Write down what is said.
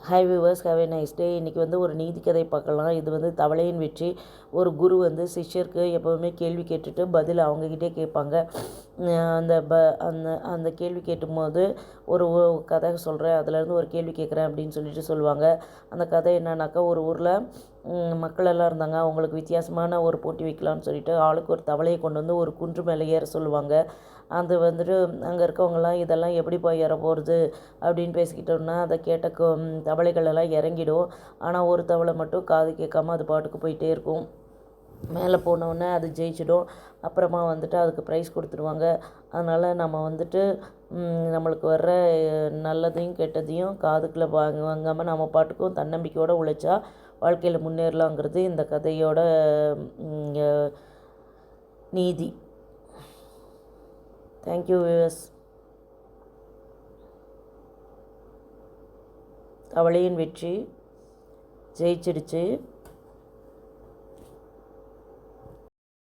Hi viewers, have a nice day. இன்றைக்கி வந்து ஒரு நீதி கதை பார்க்கலாம். இது வந்து தவளையின் வெற்றி. ஒரு குரு வந்து சிஷ்யருக்கு எப்போவுமே கேள்வி கேட்டுட்டு பதில் அவங்கக்கிட்டே கேட்பாங்க. அந்த அந்த அந்த கேள்வி கேட்டும்போது ஒரு கதை சொல்கிறேன், அதுலேருந்து ஒரு கேள்வி கேட்குறேன் அப்படின்னு சொல்லிட்டு சொல்லுவாங்க. அந்த கதை என்னன்னாக்கா, ஒரு ஊரில் மக்கள் எல்லாம் இருந்தாங்க. அவங்களுக்கு வித்தியாசமான ஒரு போட்டி வைக்கலான்னு சொல்லிட்டு ஆளுக்கு ஒரு தவளையை கொண்டு வந்து ஒரு குன்று மேலே ஏற சொல்லுவாங்க. அது வந்துட்டு அங்கே இருக்கவங்கலாம் இதெல்லாம் எப்படிப்பா ஏற போகிறது அப்படின்னு பேசிக்கிட்டோன்னா, அதை கேட்ட தவளைகள் எல்லாம் இறங்கிடும். ஆனால் ஒரு தவளை மட்டும் காது கேட்காம அது பாட்டுக்கு போயிட்டே இருக்கும். மேலே போனோடனே அது ஜெயிச்சிடும். அப்புறமா வந்துட்டு அதுக்கு ப்ரைஸ் கொடுத்துருவாங்க. அதனால் நம்ம வந்துட்டு நம்மளுக்கு வர்ற நல்லதையும் கெட்டதையும் காதுக்குள்ளே வாங்காமல் நம்ம பாட்டுக்கும் தன்னம்பிக்கையோடு உழைச்சா வாழ்க்கையில் முன்னேறலாங்கிறது இந்த கதையோட நீதி. Thank you viewers. தவளையின் வெற்றி ஜெயிச்சிடுச்சு.